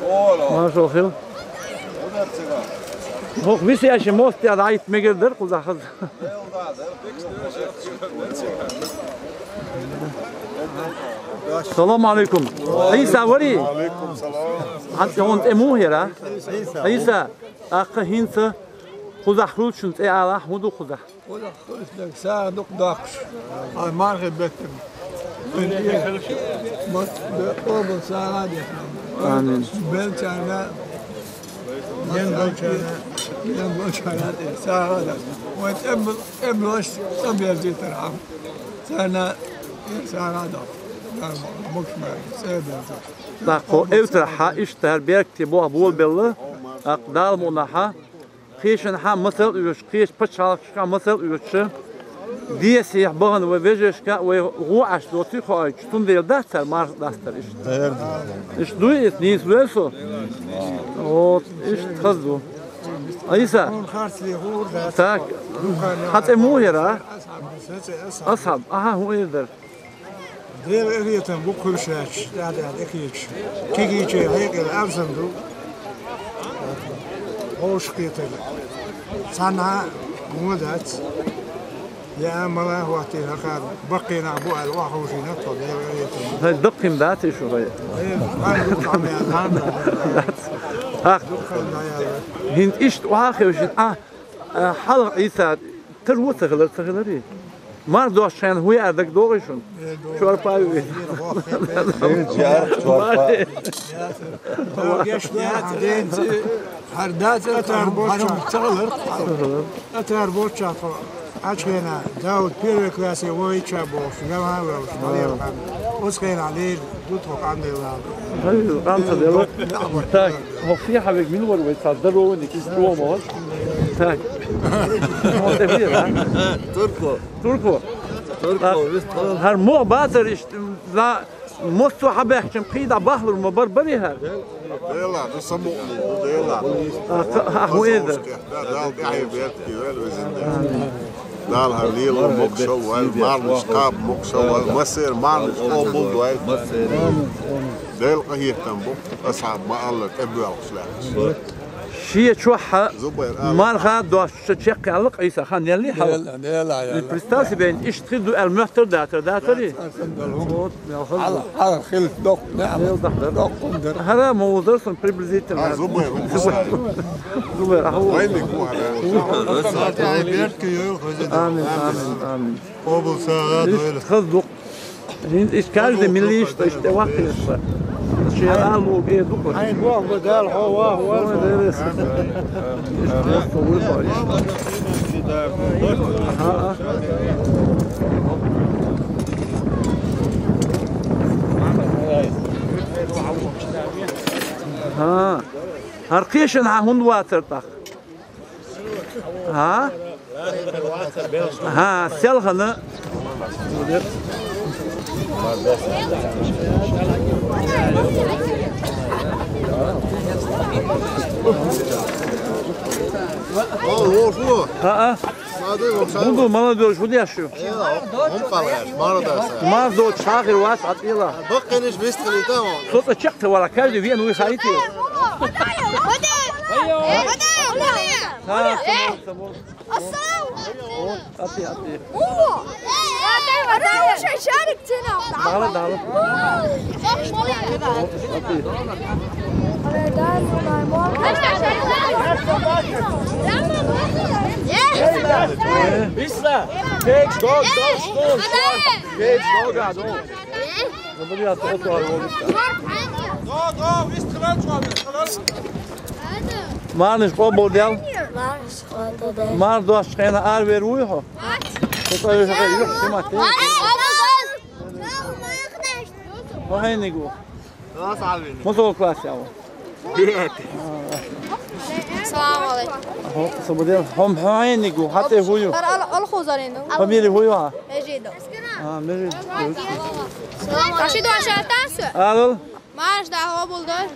Maşallah xil. Hoq bir şey most ya da ait megirdir kuzaqız. Assalamu alaikum. İsa wari. Alaikum salam. Hanti hont emu hera. İsa aqı hinsa kuzaqul şunt e Allah hudu kuzaq. Kuzaq kuzaq sağdıq daqış. Ay marğı bettim. O bu sağa diye. Amin. Ben çana yen bu çana sağa da. Ve emroş tabiatı taraf. Sana sağa da. Daqo evtraha işter berkti bu bol belli. Aqdal munaha. Qishin ha masal uyuş, qish paçalışka masal uyuşu. Diye siyah bağın ve vejeşka ve ruaş doti xoy. Tun değil dastar mar dastar işte. İşte duyet nis verso. O işte kazdu. Aysa. Tak. Hat emuhera. Ashab. Aha hu eder. Deel eriyeten bu kurşaç, da ekiç. Kigiçe haykel arsandu. Hoş kıyıtı. Sana mudat. يا ملا وقت هكذا بقينا أبو الواحد نطلع هاي دقيم ذاتي شو هاي هند إيش وآخر وش حلق عيسى تروى تغلري ما دوش شان هو أردك دوغشون شو أربعة هردات أتار بوتشا أشخنا داود بيرك راسي ويتشا بوش جماعة بوش مريم أسخنا عليه دوتوك عند الله هاي قامت دلوك تاك هو في حبيب من ور ويتصدروا إنك يستوى مال تاك هو تبيه تركو هر مو باتر إشت لا مستو حبيب كم قيد بحر مبربري هر ديلا بسمو ديلا هو إيه ده دال بيحي بيتكي والوزن دال هالليل مكسو والمارنش قاب مكسو والمسير مارنش قوبل دوائل ديل قهيه تنبو أصحاب ما الله تبوي الخسلاح شيء شوحة مرة دوش تشيك على عيسى خان يلي حول البرستاسي بين إيش تخدو المحتر داتري على خلف دوق نعم دوق هذا موضوع سن بريبلزيت زبير هو وينك هو آمين آمين آمين قبل ساعات خذ إيش كارد مليش إيش توقف شيء قالوا بيه دكتور عين واحد قال هو ها هرقيشن هون واتر طخ ها سلخنا Bundu mana diyor şu yaşıyor. Maz do çağır was atıyla. بقينش بيستخدم تمام Sonra çıktı valla kaldı bir nuy hayati. Ha tamam. Atı. Dağlı. Bisla. Geç gol. Geç gol gado. Ne biliyor o tuar gol. Go, Marnisch gol del. Mar do schena ar veruho. Ko je je imate. Hajnigu. Mozo klasi ovo. Selam aleyküm. Sabodel hom hajnigu hate huju. الخوزرين Famili huju ha. مجيدو Meri. رشيدو عشان تاسع Alıl. ماش ده هو بولدر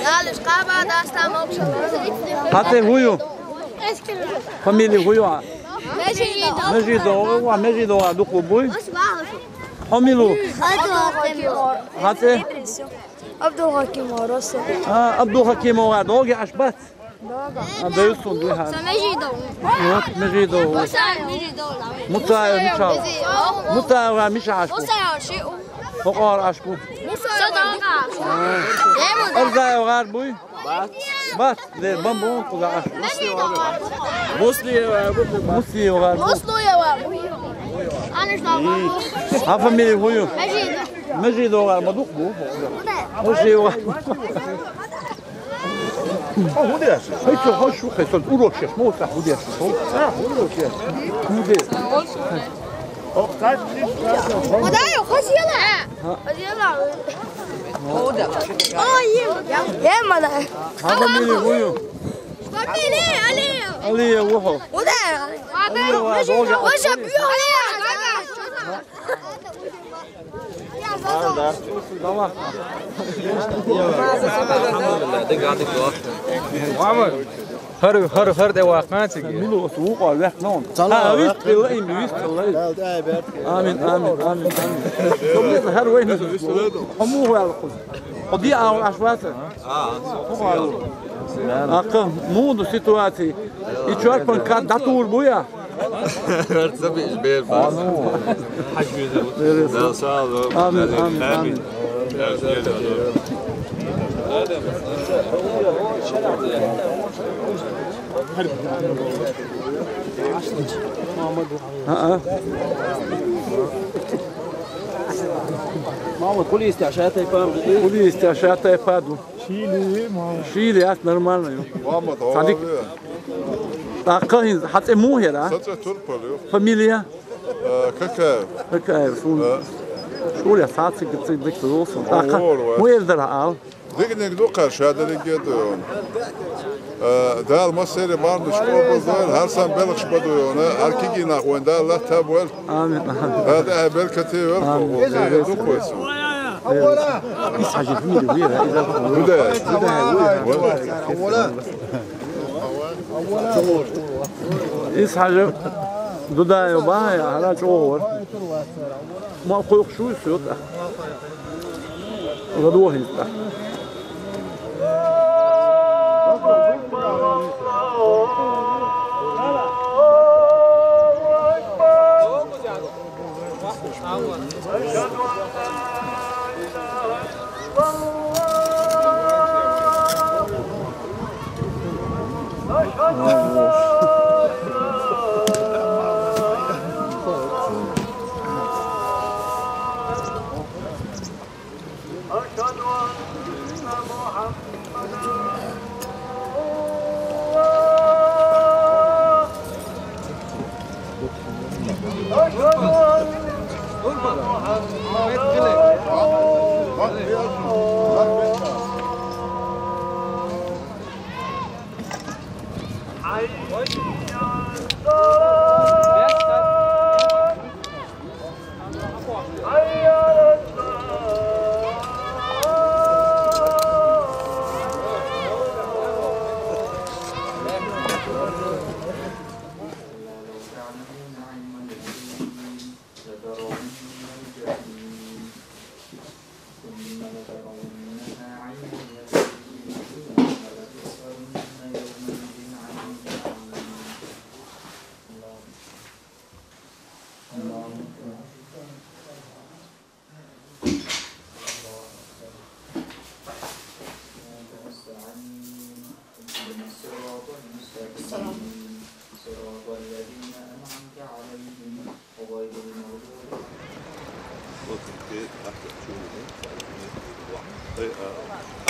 Dales qaba dastam option. Hate huju. Famili huju ha. مجيدو Mejido ha duklu buy. Homilu. Hate. عبد الحكيم ورسول عبد الحكيم وغادوغي عشبات بيوصل بها مجيدو متى مش عشبو فقار عشبو أرزاي وغاربوي بات ده بامبو كذا عشبو موسلي وغاربو عارفة مين هو مجيد وغاربو مدوخبو مجيد وغاربو هوديش هيك هشو خيسون أوروشيش مو صح هوديش أوروشيش هوديش ودايو خش يلا هودا يا ماذا هذا مين هو علي وحو ودا وش بيو هر ده واقعاتك ملو سوق ولا نون ويست الله ويست الله آمين آمين آمين آمين هر وين همو هو القص قضية أو عشوائية أكم مودو سيتواتي يشوار بنكات داتور بويا Tabii bir bas. Daha sağ ol. آمين آمين آمين محمد كل استعشاءات يفهم كل استعشاءات يفادو شيلي أس نورمال Muhammed صديق أكاين حتى مو هلا Sadece Türk oluyor. فاميليا Kaka. هكا شو يا ساعات تقدر توصل مو يقدر على Dikine do karşıda gidiyor. Dal maseri varmış o her sen belki şbadıyor ona erkeğin akwenda Allah tabel آمين hada belkati ver do koysun يسعجب فيني ويرا إذا يسعجب دودا يبايع على جوهر ما أقول شو يسوق غدوه يفتح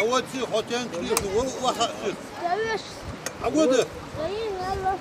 أول شيء حوتين كيف وواحد عوده خير والله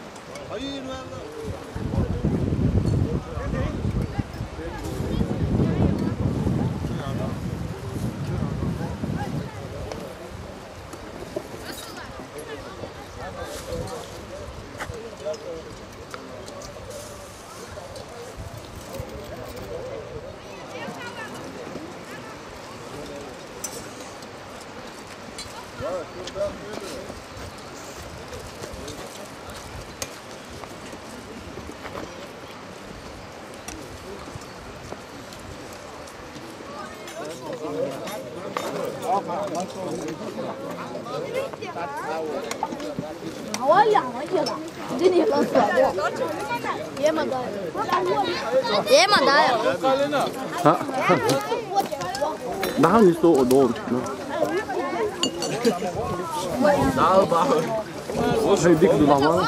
我养了去了，这里老死了，别么的，别么的。 Ha. Daha mı soğuk doğru? Dal bağır. Hey dik dur ama.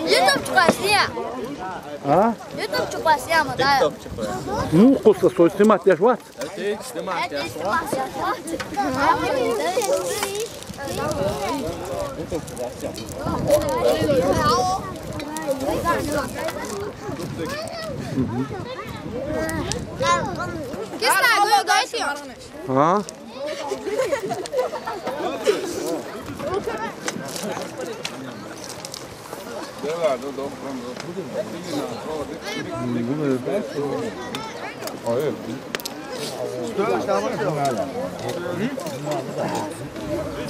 YouTube çıkarsın ya. Ha? YouTube çıkarsın ya mı da? Nu kosta soy snimat yaş vat. Tek snimat ya. Ha?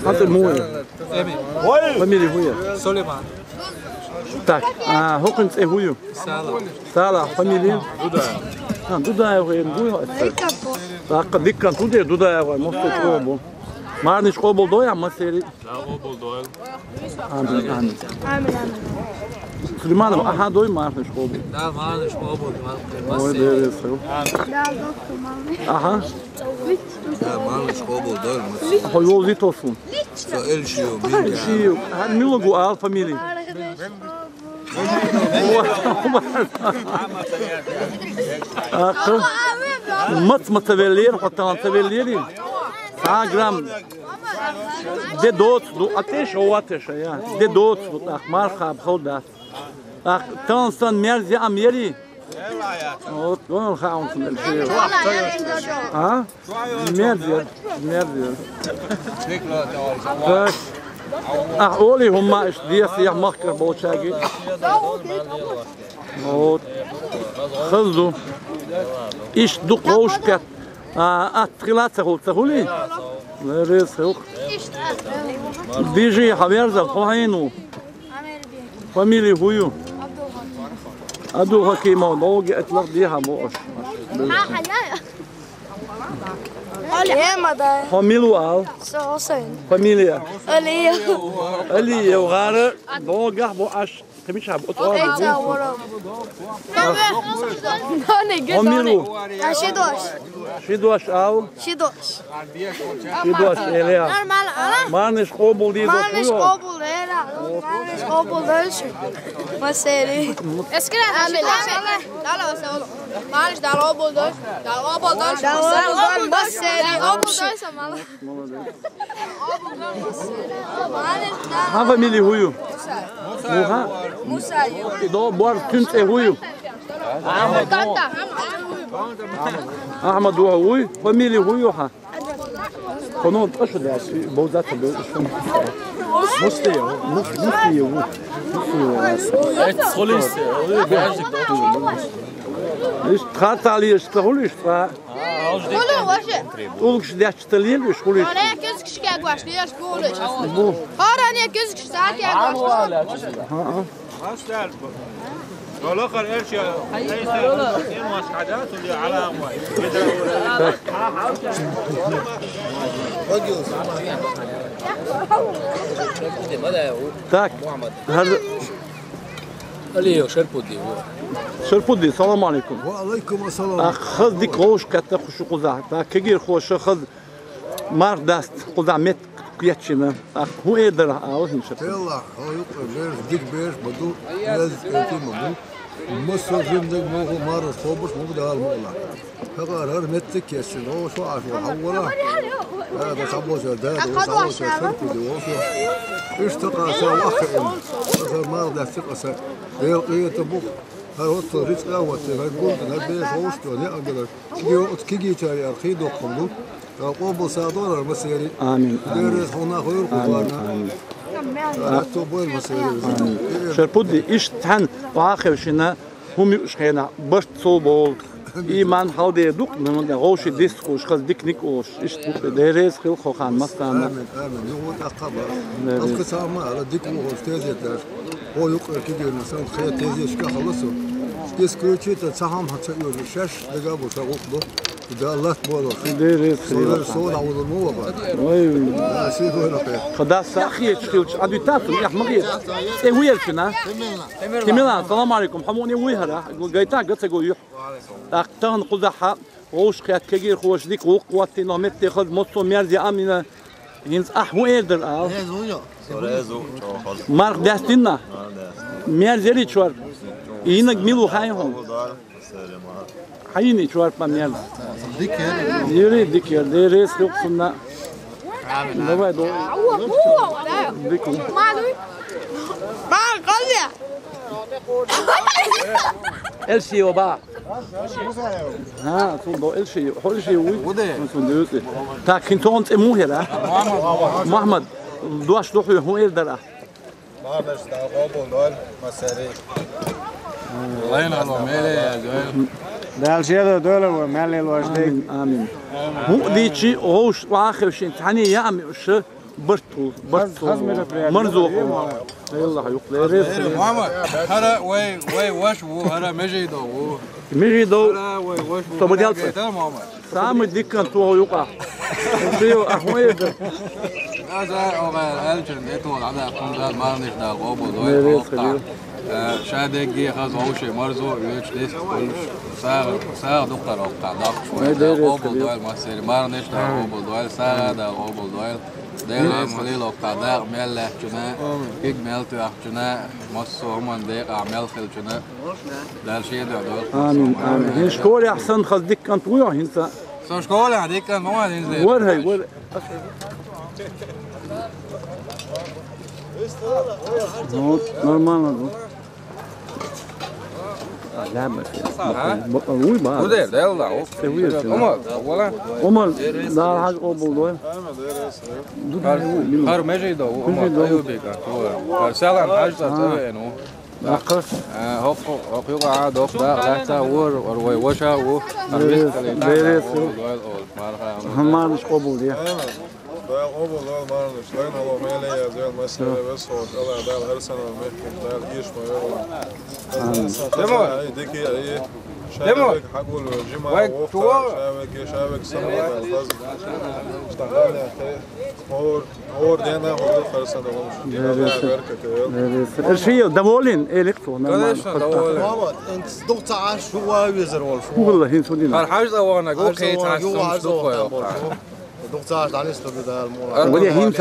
Hadi mooi. Familie goeie. Suleiman. Tak. Hockens en goeie. Sala. Sala familie. Ha, Duda je goeie. Tak dikkat tude Duda je goeie. Mocht het komen. Maar niet komen door ja, maar serie. Amin amin. Süleyman aha doy maar niet komen. Dal bağır iş obul. Mooi de zo. Aha. Mal iş obul doyur. Ho yol zit olsun. So el shiyo. Şey, her milogu al familie. Akıl. Mat tevellir, hatta tevellir. 100 gram. De dood, ateş o ateş ya. De dood, akmar khab khoda. Ak tanstan merzi amyeri. O don khaunsun el şey. Ha? Merzi. Bak. Oli huma iş diye siyah mahkar bolçagi. O khazdu. İş duqoşkat. Atqilat sahuli. Neresi? Diji haberza khohinu. Family huyu. Adu hakima nogi atlaq diha moş. Yemada. Familu al. Soğusun. Familia. Ali. Ali yogara noga bu aş. Temiş abi otur. Familu. Shidosh al. Shidosh elea. Normal ala. Marnish qobul diye Manish dokuyor. qabul era. Manish qabul dölsün. Maseri. Eskiden dala olsa oğlum. Manish dala buldur. Dala buldur. Dala maseri. Buldursa malı. Ha family huyu. Muha. Musa. Do bor kunt e huyu. Ahmed huyu. Family huyu ha. Kono taşı da bozat da Mustiyo. Et solist. İşte hatali işte huluşta. Kolu vaşı. Uluk dehçetliği huluş. Oraya göz kişi gel başlıyor. Bu. Oraya göz kişi saat gel başlıyor. والآخر إيش يا مساعدات اللي على أموال Tak. Hadi. Ali şerpudi. Şerpudi. Selam aleyküm. وعليكم السلام. Xız dik hoş katta xuşu quza. Ta kegir xoş xız mar dast quza met kuyatçına. Hu eder ağız şerp. يلا هو يقرا بير ديك بير بدو لازم يتم مو مصر جندك مو مارس صوبش مو ده المغلا فقال هر متك يسن هو شو عارف حوله هذا صبوش ده صبوش شرب دي وصو اشتقى سوا اخر هذا ما ده ثقه يلقي تبوك هر وقت رزق وقت هنقول ده بير هوش ده اقدر كيجي تاعي ارخي دوقمو قوم صادور المسيري Amin. دير هنا خير قبارنا Şerpudi işten vaxev şina hum şena baş sobol iman halde duk men de roşi disk oş xaz diknik oş iş bu deres xil xoxan mastana آمن آمن هو تقبل أذكر ما على ديك وستازيتر هو يقرأ كده مثلا خير تازي شكا خلصه يسكرتشي تسهم حتى يقول الشاش دقابو شغوط ده الله تبارك ديريس صور عوض الموضة وي سيدو هنا خير خدا ساخي تشيلش ادي تاسو يا مغير اي ويلشنا كميلا السلام عليكم حموني ويهرا قايتا قصه يح اقتن قزحه وش خيات كغير خوش ديك وقوتي نومت تاخذ مصو ميرزي امينه ينز احوال در مارك داستينا ميرزي تشور ينك ميلو هايهم حيني تشور بامير يري ديكير ديريس يقصنا لا بعد ديكو ما قلي الشي وبا ها صندوق الشي حول شي وده صندوق تا كنتون تمو هلا محمد دوش دوحو هو يدرا ما نش دا قبول دول مسري الله ينعم مالي يا جوال ده الشيء دول ومالي الوجدك امين هو ديتشي اوش واخر شيء ثاني يعمل شو برتو مرزوق يلا يقلي محمد هذا وي واش هو هذا مجيدو وي واش طب ديالك محمد سام ديكن تو يقع شيء احوال هذا الجن يطول على قناه ما نقدر قبول شادقي خلاص هو شيء مرزو يوش ليست ساعة دكتور وقع ضغط شوية قبول دوال مصير ما نقدر قبول دوال ساعة دا قبول دوال دير خليل وقع ضغط ميل جنا كيك ميلت جنا مصو هم ديق عمل خل جنا ده الشيء ده دوال امين امين نشكر احسن خلاص ديكن تو هنسا سو شكول هذيك كان ما هنزل ور هي ور نورمال لا بس وي بقى وده لا لا عمر ده حاجه قبول دوال هار ماشي ده ايوه ديك هو سلام حاجه تاعي انه اخر هوق يقع عاد هوق ده لا ور وشا و ديريس ما مش قبول يا ده قبول دول ما نش لين هو مالي يا زين مسري بس هو طلع ده الارسنال المحكم ده ايش ما يلا ديكي ايه شابك حقول الجمعة شابك سنة الفضل اشتغل يا اخي هور دينا هو الفرسان ده الشيء دمولين الكترو انت ضغط عاش هو يزر والف والله هين سودينا الحاجة وانا قلت كيت عاش ضغط ضغط عاش على استبدال الموضوع وليه هين